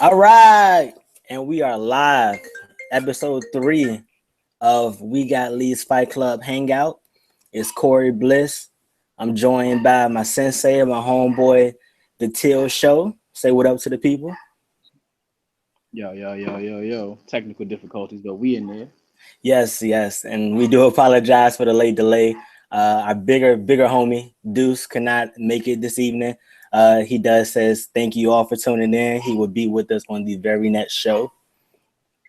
All right, and we are live. Episode 3 of We Got Lee's Fight Club Hangout. It's Corey Bliss. I'm joined by my sensei, my homeboy, the Till Show. Say what up to the people. Yo. Technical difficulties, but we in there. Yes, and we do apologize for the late delay. Our bigger homie Deuce could not make it this evening. He does says thank you all for tuning in. He will be with us on the very next show.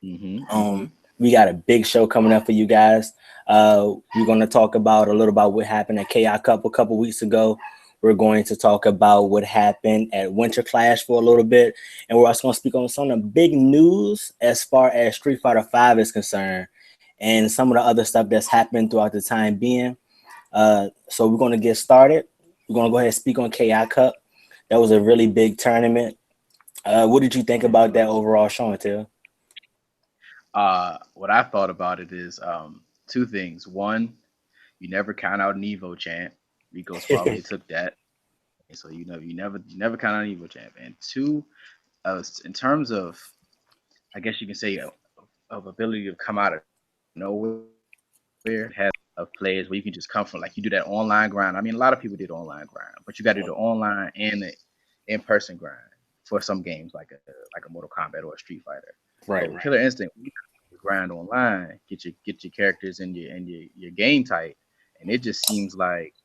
We got a big show coming up for you guys. We're going to talk about a little about what happened at KI Cup a couple weeks ago. We're going to talk about what happened at Winter Clash for a little bit, and we're also going to speak on some of the big news as far as Street Fighter V is concerned, and some of the other stuff that's happened throughout the time being. So we're going to get started. We're going to go ahead and speak on KI Cup. That was a really big tournament. What did you think about that overall, Sean? Till? What I thought about it is two things. One, you never count out an Evo champ. Rico Suave took that, and so you never count out an Evo champ. And two, in terms of, I guess you can say of ability to come out of nowhere, has of players where you can just come from, like you do that online grind. I mean, a lot of people did online grind, but you got to do the online and the in-person grind for some games like a Mortal Kombat or a Street Fighter. Right. So Killer Instinct, we grind online, get your characters and your game tight, and it just seems like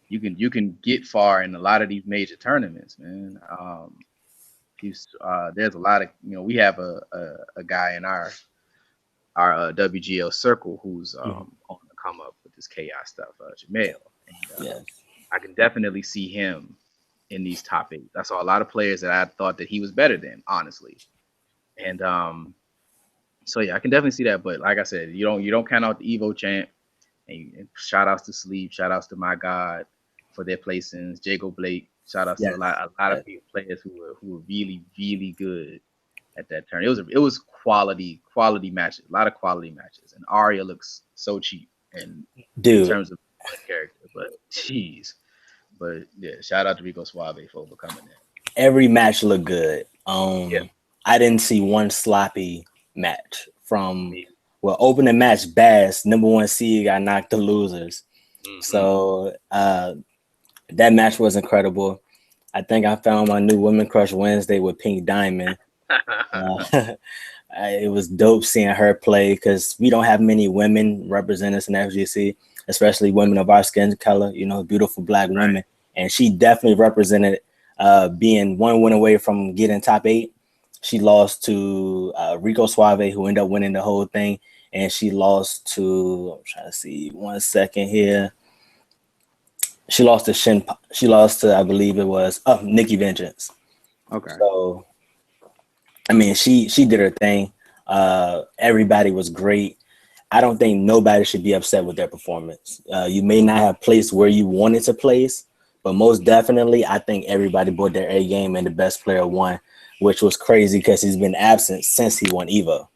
you can get far in a lot of these major tournaments, man. There's a lot of we have a guy in our WGL circle who's on the come up with this chaos stuff, Jamel, and Yes. I can definitely see him in these top eight. I saw a lot of players that I thought that he was better than, honestly, and so yeah, I can definitely see that. But like I said, you don't count out the Evo champ. And shout outs to Sleep, shout outs to My God for their placings, Jago Blake. Shout outs to Yes. a lot of players who were really good at that turn. It was quality matches, a lot of quality matches. And Arya looks so cheap in Dude, terms of character, but jeez. But yeah, shout out to Rico Suave for overcoming that. every match looked good. Yeah, I didn't see one sloppy match from me. opening match Bass, number one seed got knocked the losers. Mm-hmm. So that match was incredible. I think I found my new Women Crush Wednesday with Pink Diamond. Uh, it was dope seeing her play because we don't have many women representatives in FGC, especially women of our skin color, beautiful black Right. women. And she definitely represented being one win away from getting top eight. She lost to Rico Suave, who ended up winning the whole thing. And she lost to, I'm trying to see, 1 second here. She lost to She lost to, I believe it was, Nikki Vengeance. Okay. So I mean, she did her thing. Everybody was great. I don't think nobody should be upset with their performance. You may not have placed where you wanted to place, but most definitely, I think everybody brought their A game and the best player won, which was crazy because he's been absent since he won Evo.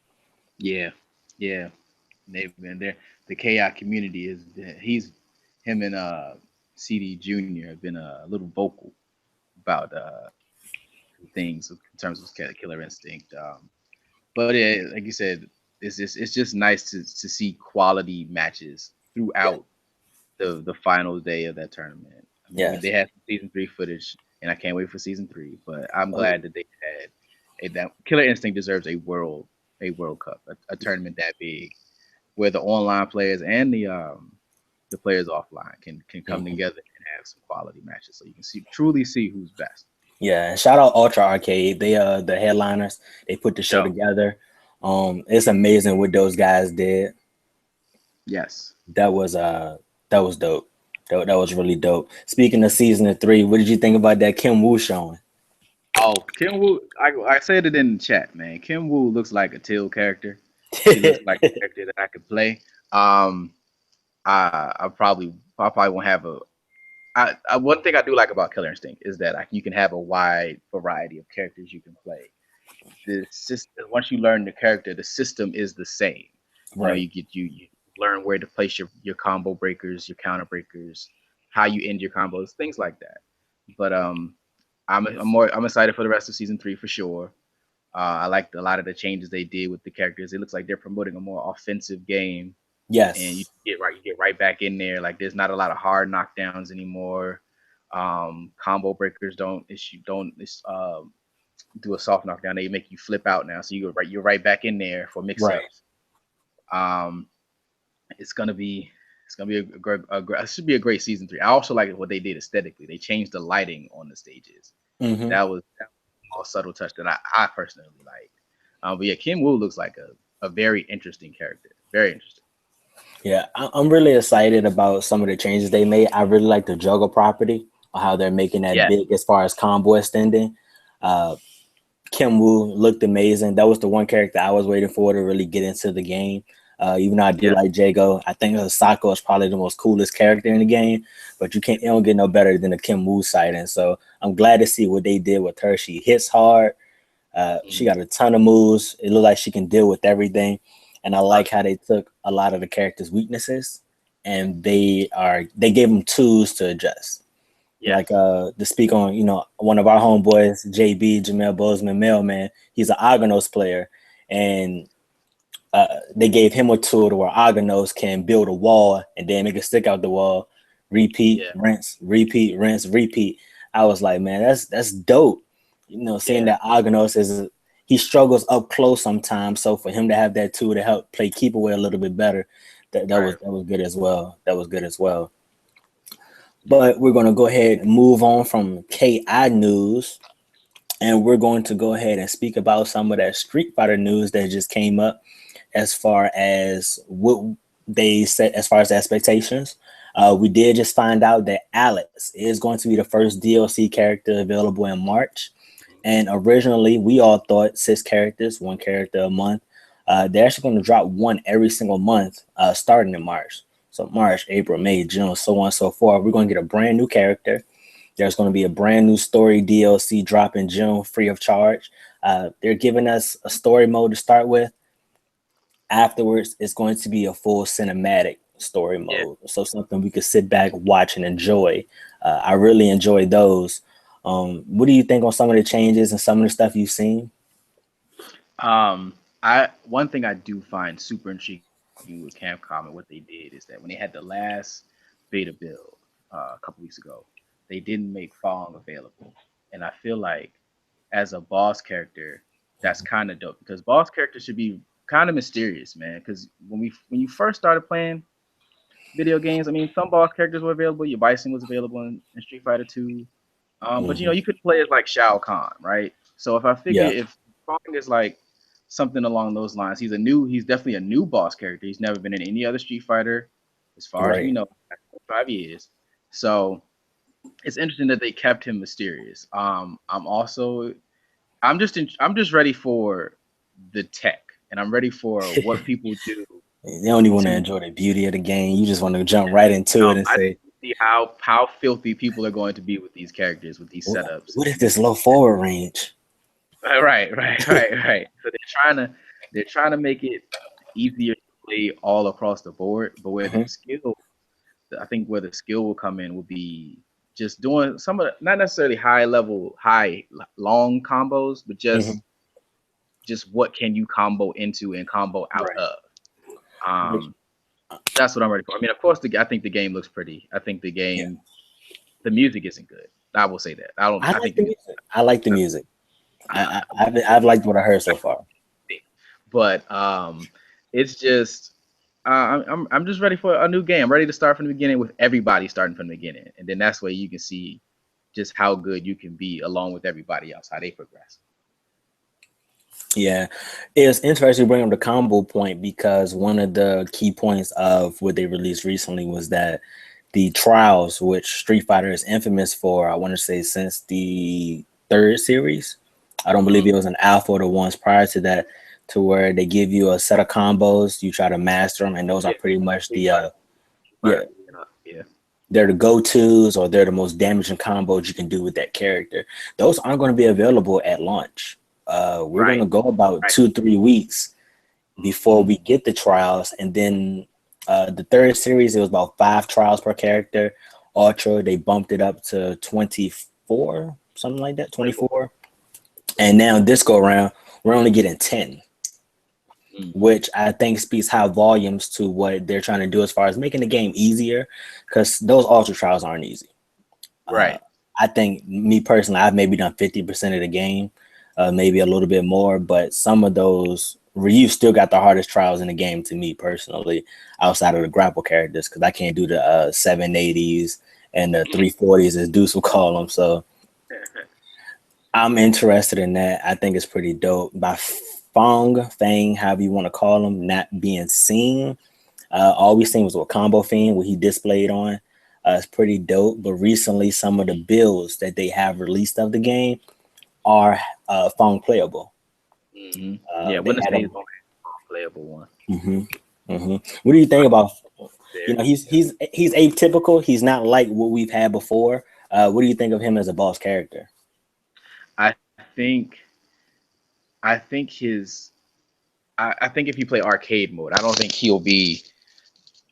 Yeah, yeah. They've been there. The KI community he's him and CD Junior have been a little vocal about things in terms of Killer Instinct. But like you said, it's just nice to see quality matches Yeah. throughout the final day of that tournament. I mean, Yes. they had some season three footage, and I can't wait for season three. But I'm Oh, glad that they had that Killer Instinct deserves a World Cup, a tournament that big, where the online players and the players offline can come mhm. together and have some quality matches, so you can truly see who's best. Yeah. And shout out Ultra Arcade. They the headliners. They put the show Yo, together. It's amazing what those guys did. yes. That was that was dope. That was really dope. Speaking of season 3, what did you think about that Kim Woo showing? Oh, Kim Woo, I said it in the chat, man. Kim Woo looks like a Till character. She looks like a character that I could play. Um, I probably won't have a. One thing I do like about Killer Instinct is that you can have a wide variety of characters you can play. The system, once you learn the character, the system is the same. Right. You learn where to place your combo breakers, your counter breakers, how you end your combos, things like that. But I'm excited for the rest of season 3 for sure. I liked a lot of the changes they did with the characters. It looks like they're promoting a more offensive game, and Yes. you get right back in there. Like there's not a lot of hard knockdowns anymore. Combo breakers don't do a soft knockdown. They make you flip out now, so you're right back in there for mix Right. ups. Um, it's gonna be it's gonna be it should be a great season 3. I also like what they did aesthetically. They changed the lighting on the stages. Hmm. That was a small subtle touch that I personally like. But yeah, Kim Woo looks like a very interesting character. Very interesting. Yeah, I'm really excited about some of the changes they made. I really like the juggle property, or how they're making that Yeah, big as far as combo extending. Uh, Kim Woo looked amazing. That was the one character I was waiting for to really get into the game. Even though I do yeah, like Jago, I think Sako is probably the most coolest character in the game. But you don't get no better than the Kim Woo sighting. So I'm glad to see what they did with her. She hits hard. She mm-hmm. got a ton of moves. It looked like she can deal with everything. And I like Right. how they took a lot of the characters' weaknesses and they gave them tools to adjust. Like Yes. to speak on, one of our homeboys, JB Jamel Bozeman Mailman, he's an Argonos player, and they gave him a tool to where Argonos can build a wall and then make it stick out the wall, repeat, Yeah. rinse, repeat, rinse, repeat. I was like, man, that's dope. Seeing Yeah. that Argonos he struggles up close sometimes, so for him to have that tool to help play keep away a little bit better, Right. that was good as well. That was good as well. But we're gonna go ahead and move on from KI news, and we're going to go ahead and speak about some of that Street Fighter news that just came up as far as what they set as far as expectations. We did just find out that Alex is going to be the first DLC character available in March. And originally, we all thought 6 characters, 1 character a month. They're actually going to drop one every single month, starting in March. So March, April, May, June, so on and so forth. We're going to get a brand new character. There's going to be a brand new story DLC drop in June, free of charge. They're giving us a story mode to start with. Afterwards, it's going to be a full cinematic story Yeah. mode, so something we could sit back, watch, and enjoy. I really enjoy those. What do you think on some of the changes and some of the stuff you've seen? I One thing I do find super intriguing with Camcom and what they did is that when they had the last beta build a couple weeks ago, they didn't make Fong available, and I feel like as a boss character, that's kind of dope because boss characters should be kind of mysterious, man. Because when you first started playing video games, I mean, some boss characters were available. Your Bison was available in Street Fighter 2. But Hmm. you could play as like Shao Kahn, right? So if I figure Yeah, if Fong is like something along those lines, he's definitely a new boss character. He's never been in any other Street Fighter, as far as we right. know, 5 years. So it's interesting that they kept him mysterious. I'm just ready for the tech, and I'm ready for what people do They don't even want to to enjoy the beauty of the game. You just want to jump right into it and I say, see how filthy people are going to be with these characters, with these setups. What is this low forward range?" Right. So they're trying to make it easier to play all across the board, but Hmm. I think where the skill will come in will be just doing some of the, not necessarily high level, long combos, but Hmm. just what can you combo into and combo out Right. of. Which, Um, that's what I'm ready for. I mean, of course, I think the game looks pretty. I think yeah, the music isn't good. I will say that. I don't. I I think like the the music. music. I like the I, music. I, I've liked what I heard so far. but it's just I'm just ready for a new game. I'm ready to start from the beginning with everybody starting from the beginning, and then that's where you can see just how good you can be along with everybody else, how they progress. Yeah, it's interesting to bring up the combo point because one of the key points of what they released recently was that the trials, which Street Fighter is infamous for, I want to say since the third series. I don't believe Mm-hmm. it was an alpha or the ones prior to that, to where they give you a set of combos, you try to master them, and those are Yeah, pretty much Street the Fighter, yeah, yeah, they're the go-tos or they're the most damaging combos you can do with that character. Those aren't going to be available at launch. We're going right, to go about right. 2-3 weeks before Mm-hmm. we get the trials, and then the third series it was about 5 trials per character. Ultra they bumped it up to 24, something like that, 24. 24. And now this go around, we're only getting 10, Mm. which I think speaks high volumes to what they're trying to do as far as making the game easier, because those ultra trials aren't easy. Uh, Right. I think me personally, I've maybe done 50% of the game, maybe a little bit more, but some of those Ryu still got the hardest trials in the game to me personally, outside of the grapple characters, because I can't do the 780s and the 340s as Deuce will call them. So I'm interested in that. I think it's pretty dope. By Fang, however you want to call him, not being seen. All we seen was what Combo Fiend, what he displayed on. It's pretty dope. But recently, some of the builds that they have released of the game are Fang playable. Hmm. Yeah, They Winter had State is them. going to be a playable one. hmm What do you think about? You There. know, he's atypical. He's not like what we've had before. What do you think of him as a boss character? I think I think his I think if you play arcade mode, I don't think he'll be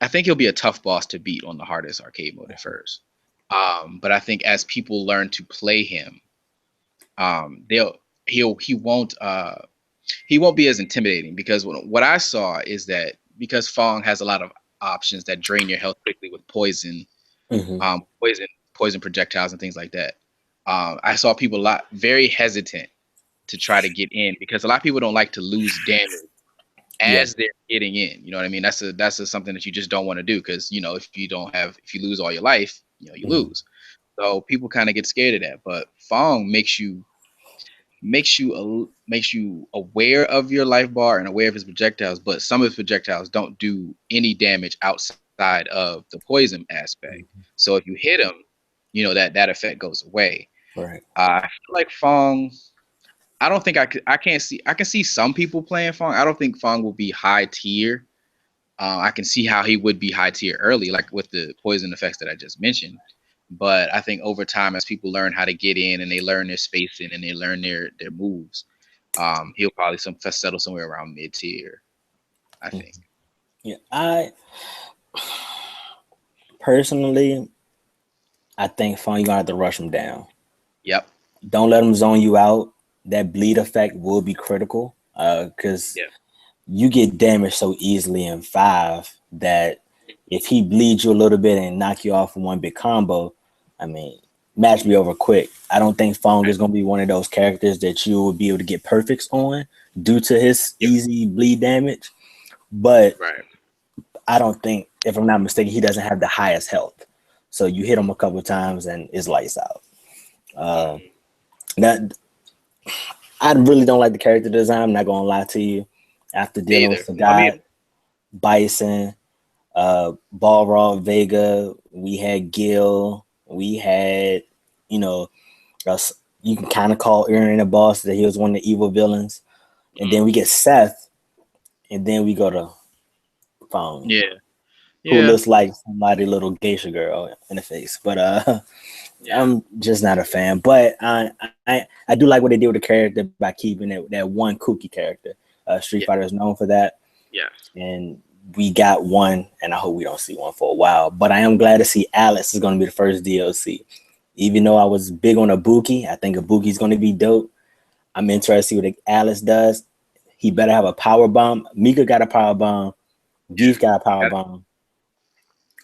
I think he'll be a tough boss to beat on the hardest arcade mode at first. But I think as people learn to play him, they'll he won't be as intimidating because what I saw is that because Fong has a lot of options that drain your health quickly with poison, hmm poison, poison projectiles and things like that. I saw people a lot very hesitant to try to get in because a lot of people don't like to lose damage Yeah. as they're getting in. You know what I mean? That's something that you just don't want to do because if you lose all your life, you hmm lose. So people kind of get scared of that. But Fong makes you aware of your life bar and aware of his projectiles, but some of his projectiles don't do any damage outside of the poison aspect. So if you hit him, that effect goes away. Right. I feel like Fong. I don't think I can see some people playing Fong. I don't think Fong will be high tier. I can see how he would be high tier early, like with the poison effects that I just mentioned. But I think over time, as people learn how to get in and they learn their spacing and they learn their moves, he'll probably settle somewhere around mid tier. I Mhm. think. Yeah. I personally, I think Fun, you're gonna have to rush him down. Yep. Don't let him zone you out. That bleed effect will be critical. Because Yeah. you get damaged so easily in 5 that if he bleeds you a little bit and knock you off in one big combo, I mean, match be over quick. I don't think Fong is gonna be one of those characters that you will be able to get perfects on due to his Yep. easy bleed damage. But Right. I don't think, if I'm not mistaken, he doesn't have the highest health. So you hit him a couple of times and it's lights out. Uh, Mm-hmm. that I really don't like the character design. I'm not gonna lie to you. After Me dealing with either. No, me Sagat, either. Bison, Balrog, Vega, we had Gil, we had, you know, us. You can kind of call Aaron a boss that he was one of the evil villains, and then we Mm-hmm. get Seth, and then we go to Fong, Yeah. who Yeah. looks like somebody little geisha girl in the face. But Yeah. I'm just not a fan. But I do like what they did with the character by keeping that one kooky character. Street Yeah. Fighter is known for that, Yes. and we got one, and I hope we don't see one for a while. But I am glad to see Alex is going to be the first DLC. Even though I was big on Ibuki, I think Ibuki is going to be dope. I'm interested to see what Alice does. He better have a power bomb. Mika got a power bomb. Geef got a power Yeah. bomb.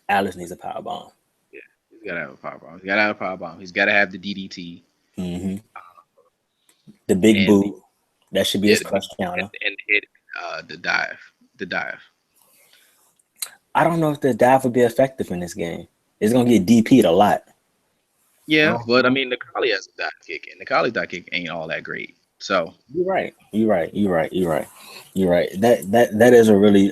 Alice needs a power bomb. Yeah, he's got to have a power bomb. He's got to have a power bomb. He's got to have the DDT hmm The big and boot. That should be yeah, his crush counter. and hit the dive. I don't know if the dive would be effective in this game. It's gonna get DP'd a lot. Yeah, Oh, but I mean, the Kali has a dive kick, and the Kali dive kick ain't all that great. So you're right. You're right. You're right. You're right. You're right. That is a really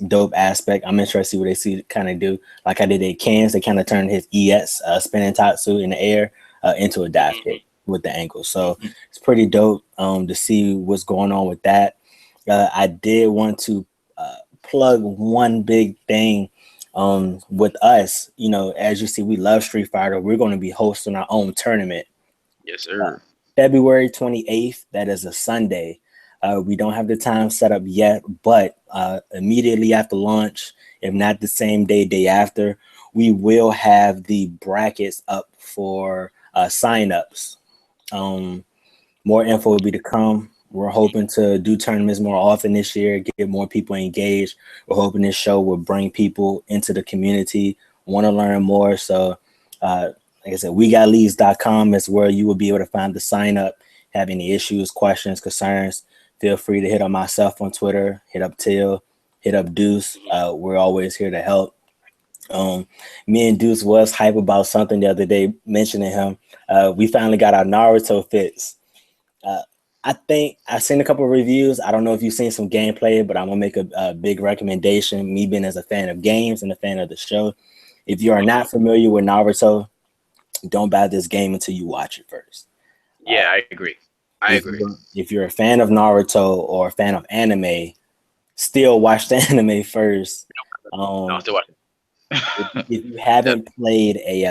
dope aspect. I'm interested to see what they see kind of do. Like I did at Cans, they kind of turned his ES spinning tatsu in the air into a dive mhm, kick with the ankle. So mhm. it's pretty dope to see what's going on with that. I did want to plug one big thing with us. You know, as you see, we love Street Fighter. We're going to be hosting our own tournament Yes, uh, sir. February 28th. That is a Sunday. We don't have the time set up yet, but immediately after launch, if not the same day, day after, we will have the brackets up for signups. More info will be to come. We're hoping to do tournaments more often this year, get more people engaged. We're hoping this show will bring people into the community, want to learn more. So, like I said, wegotleads.com is where you will be able to find the sign up. Have any issues, questions, concerns, feel free to hit up myself on Twitter, hit up Till, hit up Deuce. We're always here to help. Um, Me and Deuce was hype about something the other day, mentioning him. We finally got our Naruto fits. Uh, I think I've seen a couple of reviews. I don't know if you've seen some gameplay, but I'm gonna make a big recommendation. Me being as a fan of games and a fan of the show, if you are not familiar with Naruto, don't buy this game until you watch it first. Uh, Yeah, I agree. I if agree. you're a fan of Naruto or a fan of anime, still watch the anime first. No, I'm Um, still watching. if you Yep. haven't played a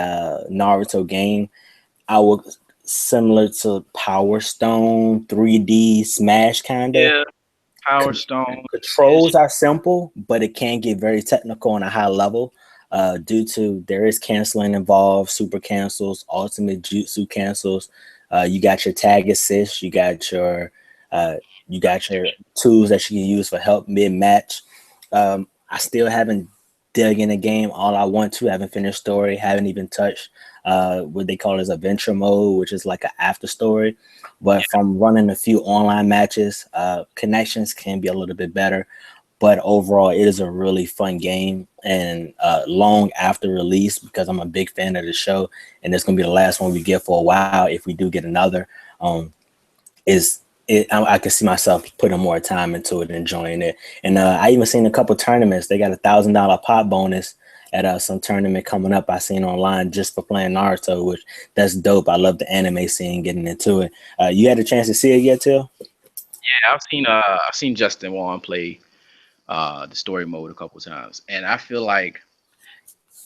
Naruto game, I would similar to Power Stone, 3D Smash kind of. Yeah, Power Stone. Controls are simple, but it can get very technical on a high level due to there is canceling involved, super cancels, ultimate jutsu cancels. You got your tag assist, uh, you got your tools that you can use for help mid match. I still haven't dug in the game. All I want to, haven't finished story, haven't even touched what they call as adventure mode, which is like an after story. But from running a few online matches, connections can be a little bit better. But overall, it is a really fun game. And long after release, because I'm a big fan of the show, and it's going to be the last one we get for a while if we do get another, um, is I can see myself putting more time into it, enjoying it. And I even seen a couple tournaments. They got $1,000 pot bonus at some tournament coming up. I seen online just for playing Naruto, which that's dope. I love the anime scene, getting into it. You had a chance to see it yet, Till? Yeah, I've seen Justin Wong play the story mode a couple times, and I feel like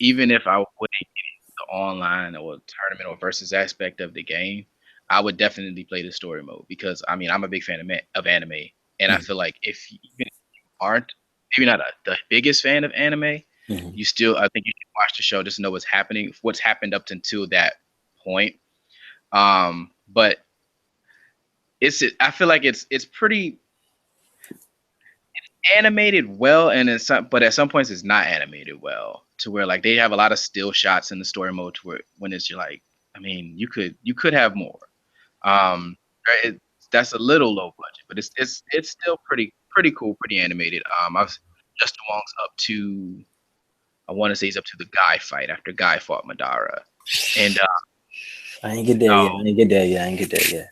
even if I wouldn't get the online or tournament or versus aspect of the game, I would definitely play the story mode because I mean I'm a big fan of anime, and I feel like if you, even if you aren't maybe not the biggest fan of anime, Mm-hmm. you still I think you should watch the show just to know what's happening, what's happened up until that point. But I feel like it's pretty animated well, and but at some points it's not animated well to where like they have a lot of still shots in the story mode to where when it's you're like, I mean, you could have more. Um, it, that's a little low budget, but it's still pretty cool, pretty animated. I've Justin Wong's up to I want to say he's up to the Guy fight after Guy fought Madara, and I ain't get there yet. so I ain't get there yet. I ain't get there yet.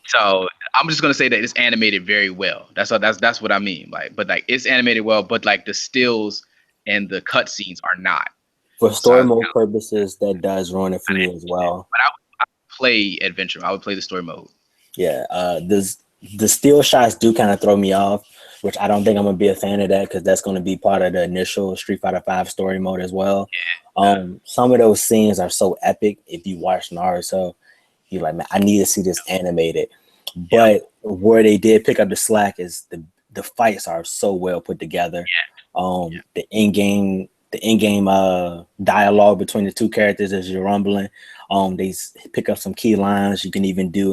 So I'm just gonna say that it's animated very well. That's what I mean. Like, but like it's animated well, but like the stills and the cutscenes are not. For So story mode purposes, that does ruin it for me as well. but I would play adventure. I would play the story mode. Yeah, the steal shots do kind of throw me off, which I don't think I'm gonna be a fan of that because that's gonna be part of the initial Street Fighter Five story mode as well. Uh, Some of those scenes are so epic. If you watch Naruto, you're like, man, I need to see this animated. yeah, But where they did pick up the slack is the fights are so well put together. yeah, The in game dialogue between the two characters as you're rumbling. Pick up some key lines. You can do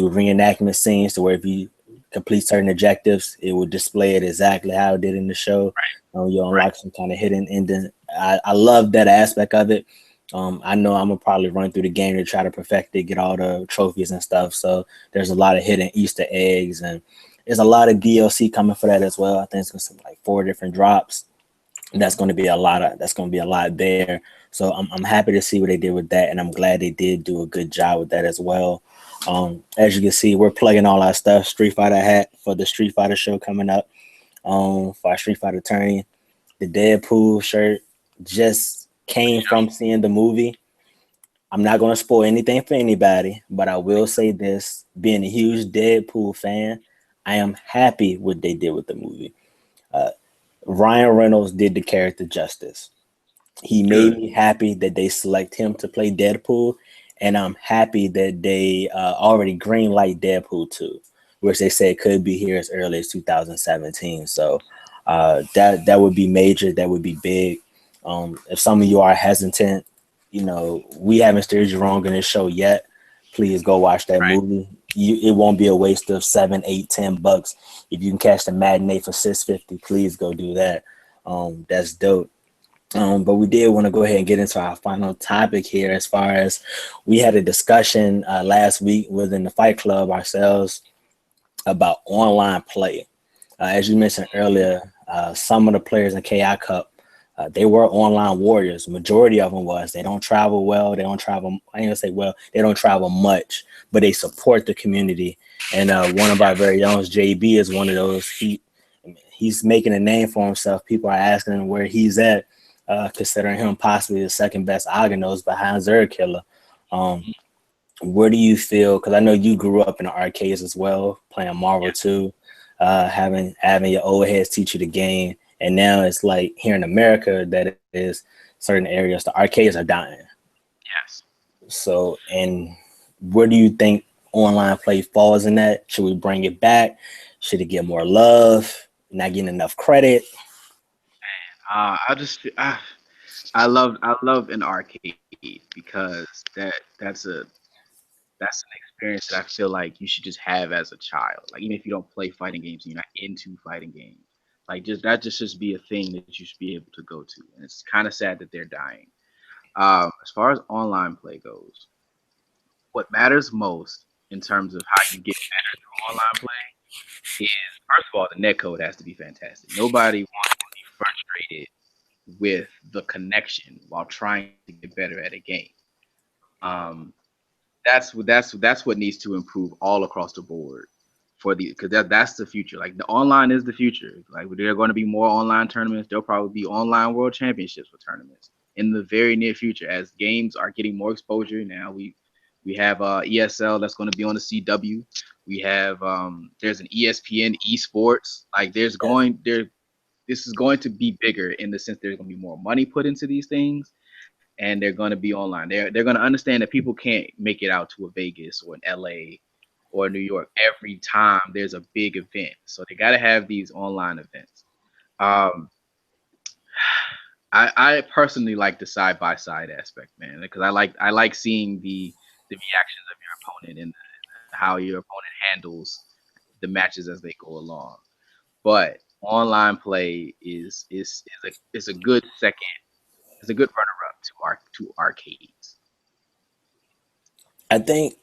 reenactment scenes to where if you complete certain objectives, it will display it exactly how it did in the show. You'll right. unlock some kind of hidden ending. I love that aspect of it. I know I'm gonna probably run through the game to try to perfect it, get all the trophies and stuff. So there's a lot of hidden Easter eggs, and there's a lot of DLC coming for that as well. I think it's gonna be like 4 different drops. That's going to be a lot of that's going to be a lot there. So I'm happy to see what they did with that, and I'm glad they did do a good job with that as well. As you can see, we're plugging all our stuff. Street Fighter hat for the Street Fighter show coming up. For our Street Fighter tourney, the Deadpool shirt just came from seeing the movie. I'm not going to spoil anything for anybody, but I will say this: being a huge Deadpool fan, I am happy what they did with the movie. Uh, Ryan Reynolds did the character justice. He made Good. me happy that they select him to play Deadpool, and I'm happy that they already greenlight Deadpool 2, which they said could be here as early as 2017. So that would be major. That would be big. If some of you are hesitant, we haven't steered you wrong in this show yet. Please go watch that Right. movie. It won't be a waste of $7, $8, $10. If you can catch the matinee for $6.50, please go do that. That's dope. But we did want to go ahead and get into our final topic here. As far as we had a discussion last week within the Fight Club ourselves about online play. As you mentioned earlier, some of the players in KI Cup, they were online warriors. Majority of them was. They don't travel well. They don't travel. I ain't gonna say well. They don't travel much, but they support the community. And one of our very own, JB, is one of those. He's making a name for himself. People are asking him where he's at, considering him possibly the second best Aganos behind Zerd Killer. Um, where do you feel? Because I know you grew up in the arcades as well, playing Marvel Yeah. 2, having your old heads teach you the game, and now it's like here in America that it is certain areas the arcades are dying. Yes. So, and where do you think online play falls in that? Should we bring it back? Should it get more love? Not getting enough credit? I just I love an arcade because that's an experience that I feel like you should just have as a child. Like even if you don't play fighting games and you're not into fighting games, like just be a thing that you should be able to go to. And it's kind of sad that they're dying. As far as online play goes, what matters most in terms of how you get better through online play is first of all the netcode has to be fantastic. Nobody wants to be frustrated with the connection while trying to get better at a game. Um, that's what needs to improve all across the board for the because that's the future. Like the online is the future. Like there are going to be more online tournaments. There'll probably be online world championships for tournaments in the very near future as games are getting more exposure. Now we have ESL that's going to be on the CW. We have there's an ESPN esports. Like this is going to be bigger in the sense there's going to be more money put into these things and they're going to be online. They're going to understand that people can't make it out to a Vegas or an LA or New York every time there's a big event. So they got to have these online events. Um, I personally like the side by side aspect, man, because I like seeing the reactions of your opponent and how your opponent handles the matches as they go along. But online play is a good second. It's a good runner up to arcades. I think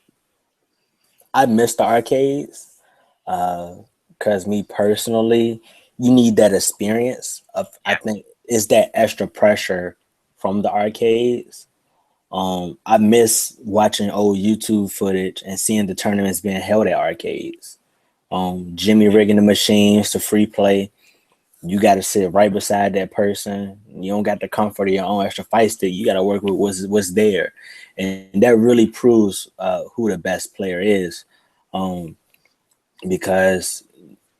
I miss the arcades because me personally, you need that experience of. I Yeah. think it's that extra pressure from the arcades. I miss watching old YouTube footage and seeing the tournaments being held at arcades. Jimmy rigging the machines to free play. You got to sit right beside that person. You don't got the comfort of your own extra fight stick. You got to work with what's there, and that really proves who the best player is, um, because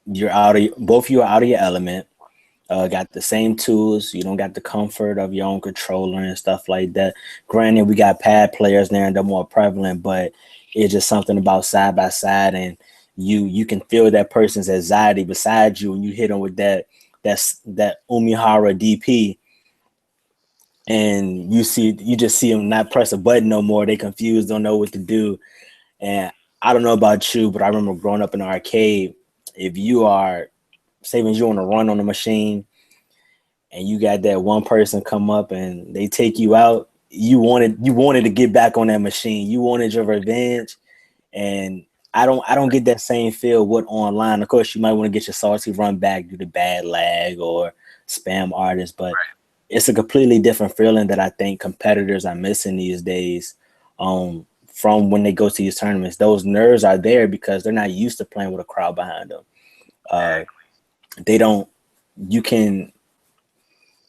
you're out of both. You are out of your element. Got the same tools. You don't got the comfort of your own controller and stuff like that. Granted, we got pad players there and they're more prevalent, but it's just something about side by side, and you can feel that person's anxiety beside you, and you hit them with that Umihara DP, and you just see them not press a button no more. They confused, don't know what to do. And I don't know about you, but I remember growing up in the arcade. If you are saving you on a run on the machine and you got that one person come up and they take you out, you wanted to get back on that machine. You wanted your revenge, and I don't get that same feel with online. Of course, you might want to get your salty run back due to bad lag or spam artists, but it's a completely different feeling that I think competitors are missing these days. From when they go to these tournaments, those nerves are there because they're not used to playing with a crowd behind them. Uh, Exactly. they don't. You can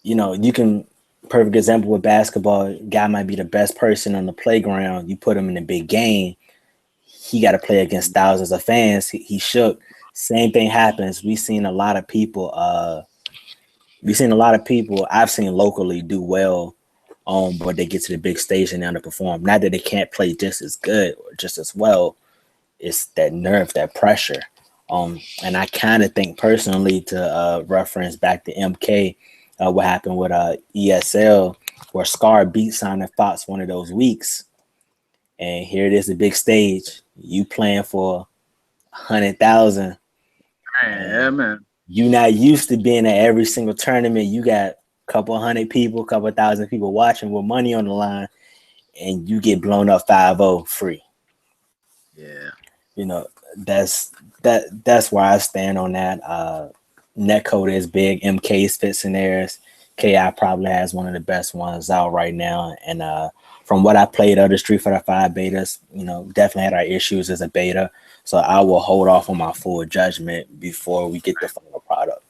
you can perfect example with basketball. Guy might be the best person on the playground. You put him in a big game, he got to play against Mhm. thousands of fans. He shook. Same thing happens. We've seen a lot of people. We've seen a lot of people I've seen locally do well, but they get to the big stage and they underperform. Not that they can't play just as good or just as well. It's that nerve, that pressure. And I kind of think personally to reference back to MK, what happened with ESL. where Scar beat Simon Fox one of those weeks. And here it is, the big stage. You playing for 100,000, Man, yeah, and man. you not used to being at every single tournament. You got a couple hundred people, couple thousand people watching with money on the line, and you get blown up 5-0 free. Yeah. You know, that's where I stand on that. Netcode is big. MK's fits in theirs. KI probably has one of the best ones out right now. And from what I played other Street Fighter 5 betas, definitely had our issues as a beta. So I will hold off on my full judgment before we get the final product.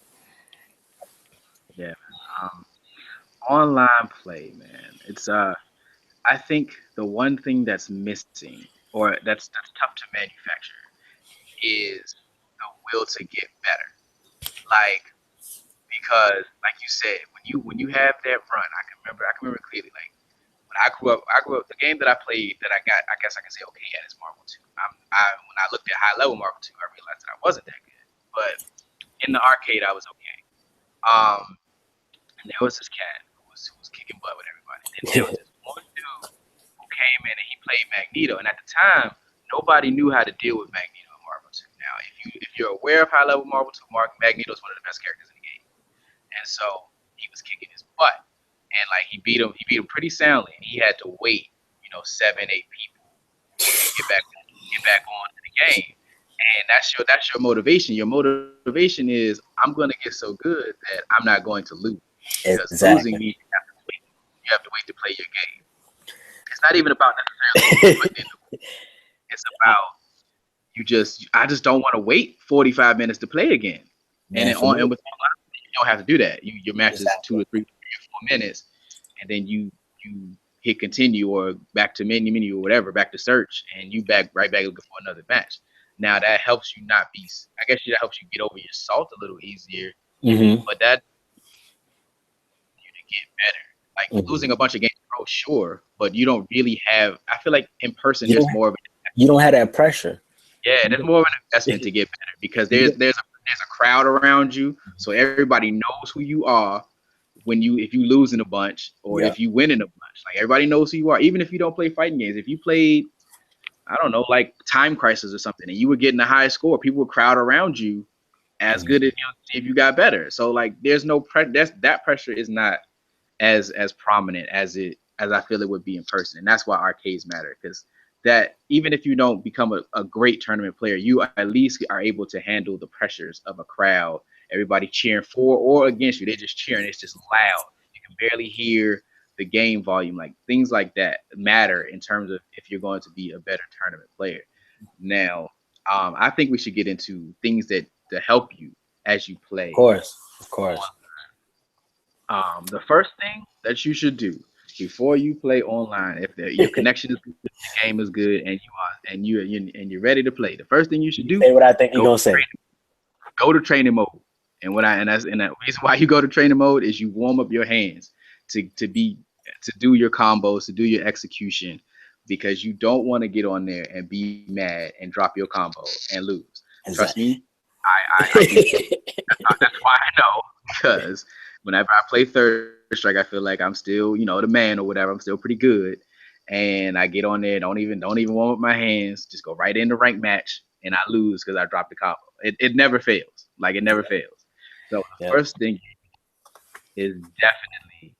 Yeah. Um, Online play, man. It's I think the one thing that's missing, or that's tough to manufacture, is the will to get better. Like, because like you said, when you have that run, I can remember clearly. Like when I grew up. The game that I played that I got, I guess I can say okay at is Marvel Two. When I looked at high level Marvel Two, I realized that I wasn't that good. But in the arcade, I was okay. Um, and there was this cat who was kicking butt with everybody. Then there was this one dude who came in and he played Magneto. And at the time, nobody knew how to deal with Magneto in Marvel 2. Now, if you're aware of high level Marvel 2, Magneto is one of the best characters in the game. And so he was kicking his butt. And like he beat him pretty soundly. And he had to wait, 7, 8 people to get back on to the game. And that's your motivation. Your motivation is I'm gonna get so good that I'm not going to lose. Because losing Exactly. means you have to wait to play your game. It's not even about necessarily putting in the, it's about I just don't want to wait 45 minutes to play again. And Man, then for me, with online, you don't have to do that. Your match is exactly. 2 to 3 or 4 minutes, and then you hit continue or back to menu or whatever, back to search, and you back looking for another match. Now that helps you not be. I guess that helps you get over your salt a little easier, Hmm. but that you to get better. Like Hmm. losing a bunch of games, oh sure, but you don't really have. I feel like in person You there's don't more of you don't have that pressure. yeah, there's You, more of an investment to get better because you get, there's a crowd around you, so everybody knows who you are when if you lose in a bunch or yeah. if you win in a bunch. Like everybody knows who you are, even if you don't play fighting games. If you played, I don't know, like Time Crisis or something, and you were getting a high score, people would crowd around you as good as you see if you got better. So like, there's no that pressure is not as prominent as I feel it would be in person, and that's why arcades matter because that even if you don't become a great tournament player, you at least are able to handle the pressures of a crowd, everybody cheering for or against you. They're just cheering. It's just loud. You can barely hear the game volume. Like things like that matter in terms of if you're going to be a better tournament player. Now, I think we should get into things that to help you as you Of play. course. Of course. The first thing that you should do before you play online, if your connection is good, the game is good, and you're ready to play, the first thing you should You do say what I think you're go gonna say. go to training mode. And the reason why you go to training mode is you warm up your hands to do your combos, to do your execution, because you don't want to get on there and be mad and drop your combo and lose. Trust Exactly. me, I do. That's why I know because whenever I play Third Strike, I feel like I'm still, the man or whatever. I'm still pretty good, and I get on there, don't even warm up my hands, just go right into rank match, and I lose because I dropped the combo. It never fails. Like it never fails. So the Yep. first thing is definitely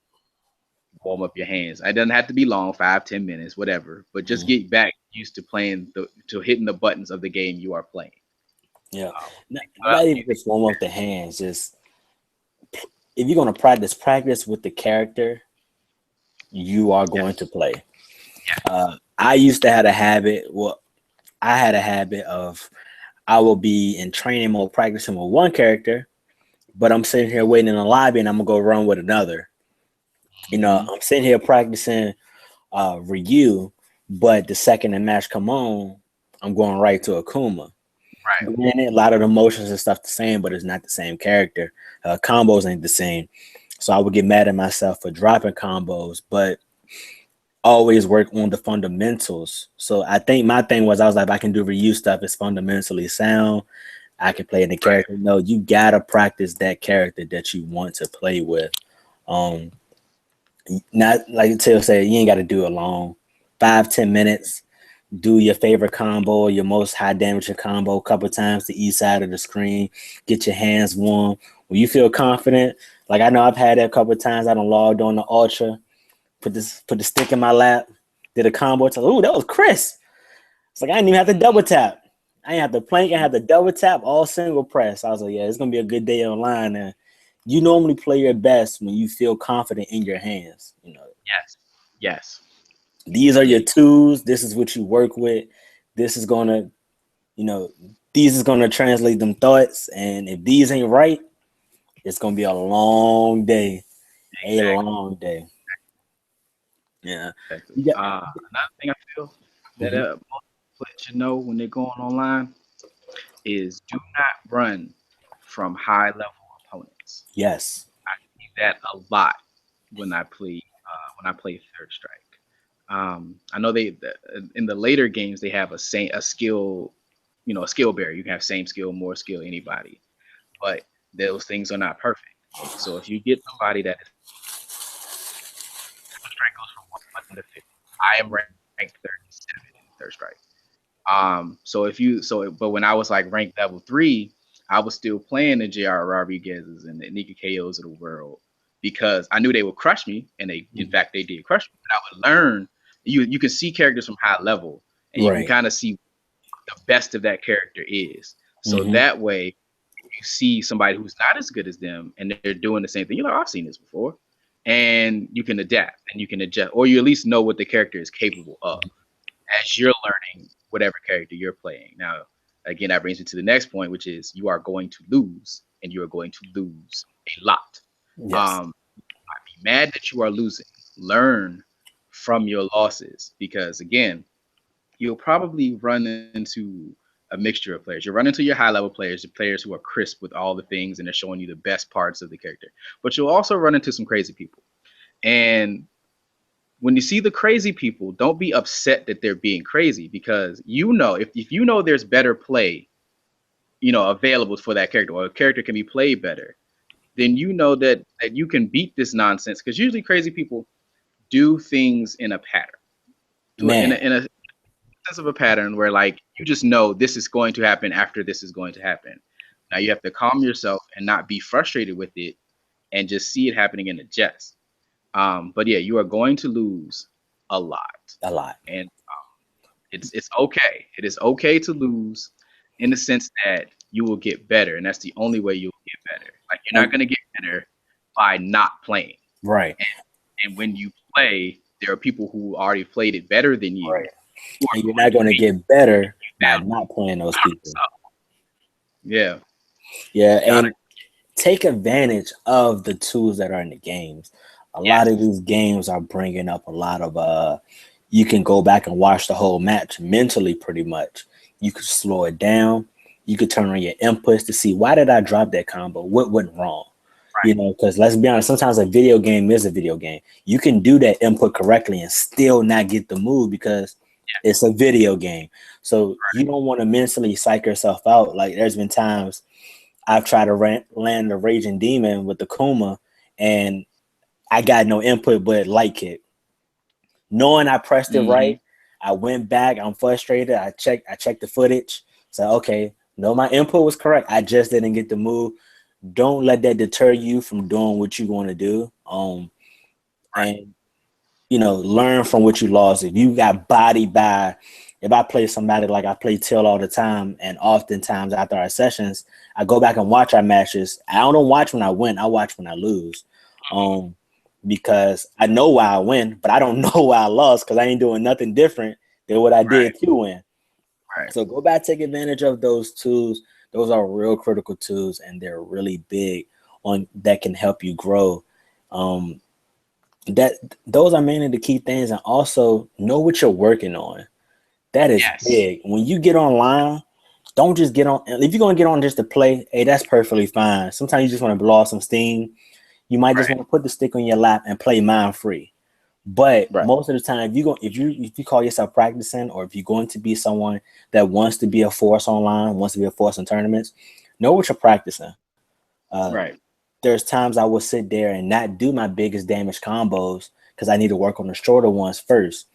warm up your hands. It doesn't have to be long, 5, 10 minutes, whatever, but just Mhm. get back used to to hitting the buttons of the game you are playing. Yeah. Um, so Not even just warm up the hands. Just if you're gonna practice with the character you are yeah, going to play. yeah, I used to have a habit. Well, I had a habit of I will be in training mode practicing with one character, but I'm sitting here waiting in the lobby and I'm gonna go run with another. hmm I'm sitting here practicing Ryu, but the second the match come on, I'm going right to Akuma. right, Granted, a lot of the motions and stuff the same, but it's not the same character. Combos ain't the same. So I would get mad at myself for dropping combos, but always work on the fundamentals. So I think my thing was I was like, if I can do Ryu stuff, it's fundamentally sound. I can play in the right, character. No, you gotta practice that character that you want to play with. Um, Not like Till said, you ain't got to do it long. 5-10 minutes. Do your favorite combo, your most high damage combo a couple times to each side of the screen. Get your hands warm. When you feel confident, like I know I've had that a couple times. I done logged on the Ultra, put the stick in my lap, did a combo. Ooh, that was Chris. It's like I didn't even have to double tap. I didn't have to plank. I had to double tap, all single press. I was like, yeah, it's gonna be a good day online. And you normally play your best when you feel confident in your hands. Yes. Yes. These are your Agreed. tools. This is what you work with. This is gonna, you know, these is gonna translate them thoughts. And if these ain't right, it's gonna be a long day. A Exactly. long day. Yeah. Exactly. You got. Another thing I feel that Mhm. most players should know when they're going online is do not run from high level opponents. Yes. I see that a lot when I play Third Strike. I know in the later games they have a skill, a skill barrier. You can have same skill, more skill, anybody, but those things are not perfect. So if you get somebody that is Third Strike goes from 1 to 50, I am ranked 37 in Third Strike. But when I was like ranked level 3, I was still playing the J.R. Rodriguez's and the Nika KOs of the world because I knew they would crush me, and in fact they did crush me. But I would learn. You can see characters from high level, and you can Right. kind of see the best of that character is. So Mm-hmm. that way, you see somebody who's not as good as them, and they're doing the same thing. You're like, I've seen this before, and you can adapt and you can adjust, or you at least know what the character is capable of as you're learning whatever character you're playing. Now, again, that brings me to the next point, which is you are going to lose, and you are going to lose a lot. Yes. Be mad that you are losing. Learn from your losses because, again, you'll probably run into a mixture of players. You'll run into your high level players, the players who are crisp with all the things and they're showing you the best parts of the character. But you'll also run into some crazy people. And when you see the crazy people, don't be upset that they're being crazy because if you know there's better play, available for that character or a character can be played better, then you know that you can beat this nonsense because usually crazy people do things in a pattern, Man. in a sense of a pattern where like you just know this is going to happen after this is going to happen. Now you have to calm yourself and not be frustrated with it and just see it happening and adjust. But yeah, you are going to lose a lot, A lot. and it's okay. It is okay to lose in the sense that you will get better, and that's the only way you will get better. Like you're not And going to get better by not playing. right. And when you play, there are people who already played it better than you Right. who are And you're going not to going to beat get better you by down. not playing those people. So yeah, Yeah, gotta and take advantage of the tools that are in the games. A lot yes, of these games are bringing up a lot of you can go back and watch the whole match mentally pretty much. You could slow it down. You could turn on your inputs to see why did I drop that combo? What went wrong? right, Because let's be honest, sometimes a video game is a video game. You can do that input correctly and still not get the move because it's a video game. So you don't want to mentally psych yourself out. Like there's been times I've tried to land the Raging Demon with the Kuma, and I got no input but light kick. Knowing I pressed it mm-hmm, right, I went back. I'm frustrated. I checked the footage. So okay, no, my input was correct. I just didn't get the move. Don't let that deter you from doing what you want to do. And learn from what you lost. If you got bodied by, if I play somebody like I play Till all the time, and oftentimes after our sessions, I go back and watch our matches. I don't watch when I win. I watch when I lose. Um, because I know why I win, but I don't know why I lost because I ain't doing nothing different than what I right, did to win. right, So go back, take advantage of those tools. Those are real critical tools, and they're really big on that can help you grow. Um, that those are mainly the key things, and also know what you're working on. That is yes, big. When you get online, don't just get on. If you're gonna get on just to play, hey, that's perfectly fine. Sometimes you just want to blow off some steam. You might just right, want to put the stick on your lap and play mind free. But right, most of the time, if you call yourself practicing, or if you're going to be someone that wants to be a force online, wants to be a force in tournaments, know what you're practicing. Uh, right, there's times I will sit there and not do my biggest damage combos because I need to work on the shorter ones first.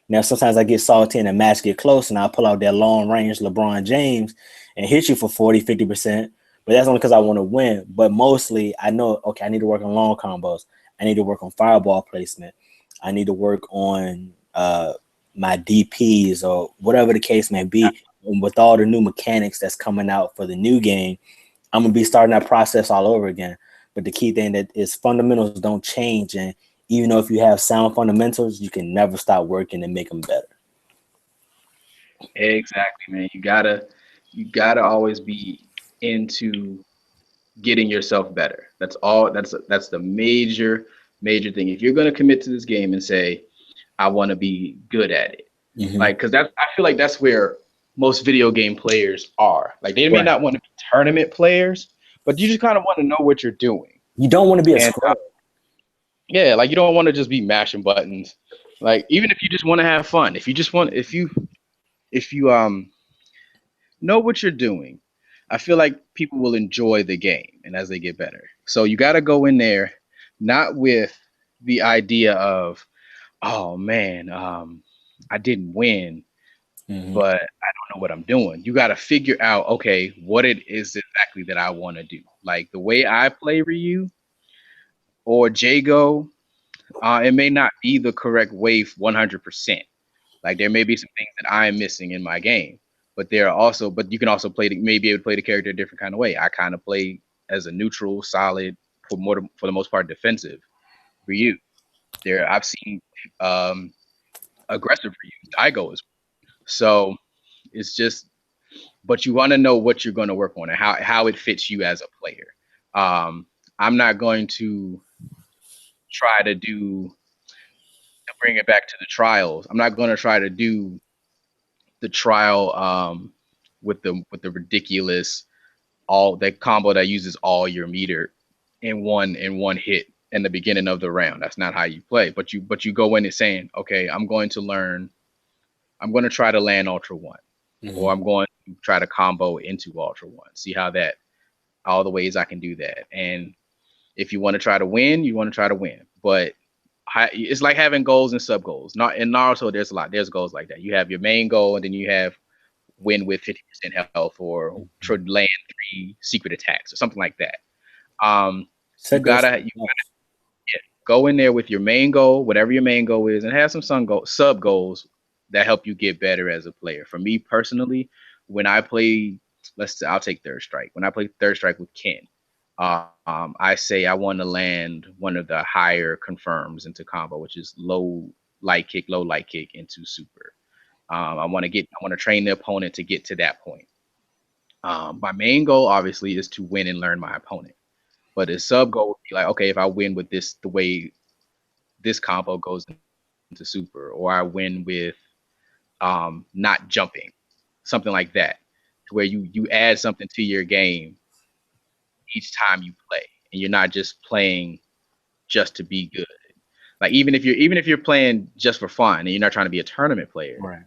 Now, sometimes I get salty and the match get close and I'll pull out that long range LeBron James and hit you for 40, 50%. But that's only because I want to win. But mostly I know, okay, I need to work on long combos. I need to work on fireball placement. I need to work on my DPs or whatever the case may be. And with all the new mechanics that's coming out for the new game, I'm going to be starting that process all over again. But the key thing that is fundamentals don't change. And even though if you have sound fundamentals, you can never stop working and make them better. Exactly, man. You gotta always be into getting yourself better. That's all. That's the major thing. If you're gonna commit to this game and say, I want to be good at it, Mm-hmm. like, because that I feel like that's where most video game players are. Like, they may Right. not want to be tournament players, but you just kind of want to know what you're doing. You don't want to be a And scrub. yeah, like, you don't want to just be mashing buttons. Like, even if you just want to have fun, if you know what you're doing, I feel like people will enjoy the game and as they get better. So you got to go in there not with the idea of, oh man, I didn't win, Mm-hmm. but I don't know what I'm doing. You got to figure out, okay, what it is exactly that I want to do. Like, the way I play Ryu or Jago, it may not be the correct way 100%. Like, there may be some things that I am missing in my game, but but you can also maybe able to play the character a different kind of way. I kind of play as a neutral, solid, for the most part defensive Ryu. I've seen um, aggressive Ryus. I go as well. So it's just, but you want to know what you're going to work on and how it fits you as a player. Um, I'm not going to try to bring it back to the trials. I'm not going to try to do the trial with the ridiculous all that combo that uses all your meter in one hit in the beginning of the round. That's not how you play. But you go in and saying, okay, I'm going to try to land Ultra One, or Mm-hmm. I'm going to try to combo into Ultra One. See how that all the ways I can do that. And if you want to try to win, you want to try to win. But it's like having goals and sub goals. Not in Naruto, there's goals like that. You have your main goal, and then you have win with 50% health, or land 3 secret attacks, or something like that. You Set those gotta things up. go in there with your main goal, whatever your main goal is, and have some sub goals that help you get better as a player. For me personally, when I play, I'll take Third Strike. When I play Third Strike with Ken, I say I want to land one of the higher confirms into combo, which is low light kick into super. I want to train the opponent to get to that point. My main goal obviously is to win and learn my opponent, but a sub goal would be like, okay, if I win with this, the way this combo goes into super, or I win with not jumping, something like that, to where you add something to your game each time you play, and you're not just playing just to be good. Like, even if you're playing just for fun and you're not trying to be a tournament player, Right.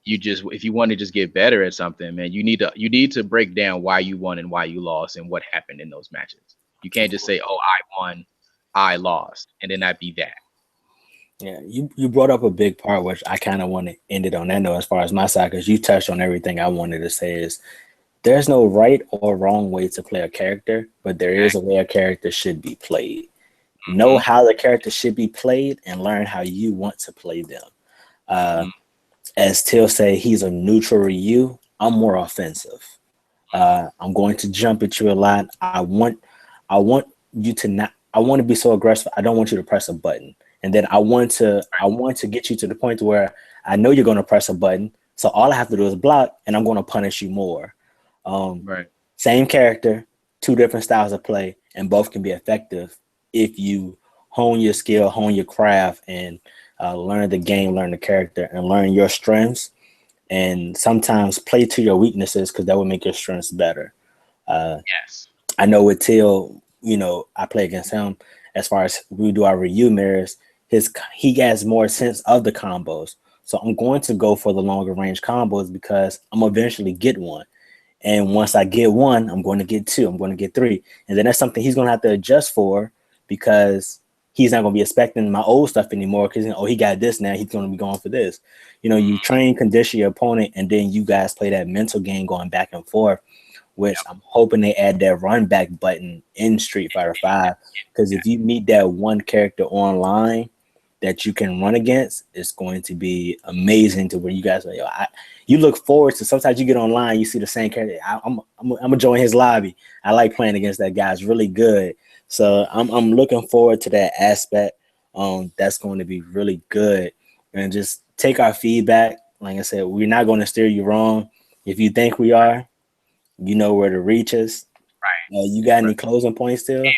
if you want to just get better at something, man, you need to break down why you won and why you lost and what happened in those matches. You can't Of just course. say, "Oh, I won, I lost," and then that be that. Yeah, you brought up a big part, which I kind of want to end it on that note as far as my side, because you touched on everything I wanted to say is there's no right or wrong way to play a character, but there is a way a character should be played. Know Mm-hmm. how the character should be played and learn how you want to play them. Uh, Mm-hmm. as Till say, he's a neutral Ryu. I'm more offensive. I'm going to jump at you a lot. I want you to not. I want to be so aggressive. I don't want you to press a button, and then I want to get you to the point where I know you're going to press a button. So all I have to do is block, and I'm going to punish you more. Um, Right. Same character, two different styles of play, and both can be effective if you hone your skill, hone your craft, and learn the game, learn the character, and learn your strengths. And sometimes play to your weaknesses because that will make your strengths better. Uh, Yes. I know with Till, I play against him as far as we do our review mirrors. He has more sense of the combos. So I'm going to go for the longer range combos because I'm eventually get one. And once I get one, I'm going to get two. I'm going to get three. And then that's something he's going to have to adjust for because he's not going to be expecting my old stuff anymore because, he got this now. He's going to be going for this. You train, condition your opponent, and then you guys play that mental game going back and forth, which Yep. I'm hoping they add that run back button in Street Fighter 5. Because if you meet that one character online that you can run against, it's going to be amazing to where you guys are, you look forward to. Sometimes you get online, you see the same character. I'm gonna join his lobby. I like playing against that guy. It's really good. So I'm looking forward to that aspect. That's going to be really good. And just take our feedback. Like I said, we're not going to steer you wrong. If you think we are, you know where to reach us. Right. You got any Right. closing points still? If you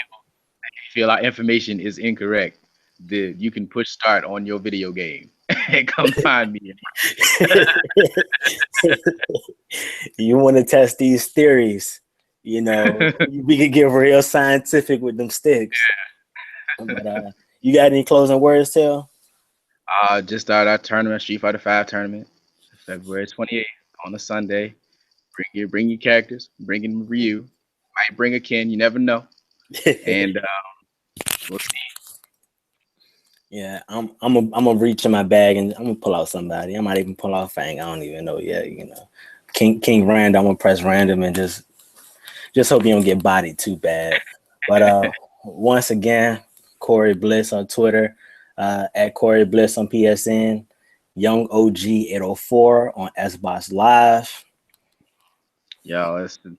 feel our information is incorrect, you can push start on your video game and come find me. You want to test these theories? We could get real scientific with them sticks. But you got any closing words, Till? Just started our tournament, Street Fighter 5 tournament, February 28th on a Sunday. Bring your characters, bring in Ryu, might bring a Ken, you never know. And we'll see. Yeah, I'm gonna reach in my bag and I'm gonna pull out somebody. I might even pull out Fang. I don't even know yet. King Random. I'm gonna press random and just hope you don't get bodied too bad. But once again, Corey Bliss on Twitter, at Corey Bliss on PSN, Young OG 804 on SBox Live. Yo, it's the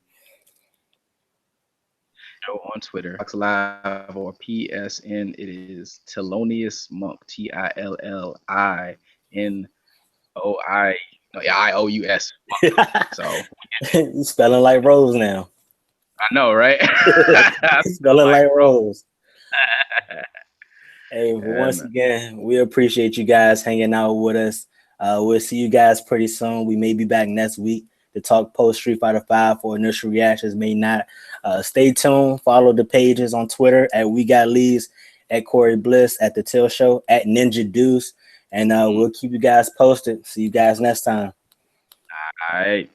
show on Twitter, Xbox Live or PSN. It is Thelonious Monk, TILLINOI. No, yeah, IOUS. So You spelling like Rose now. I know, right? I feel Spelling like like bro. Rose. Hey, but Yeah, once man. again, we appreciate you guys hanging out with us. We'll see you guys pretty soon. We may be back next week to talk post Street Fighter 5 for initial reactions. May not. Stay tuned. Follow the pages on Twitter at We Got Leads, at Corey Bliss, at The Till Show, at Ninja Deuce. And we'll keep you guys posted. See you guys next time. All right.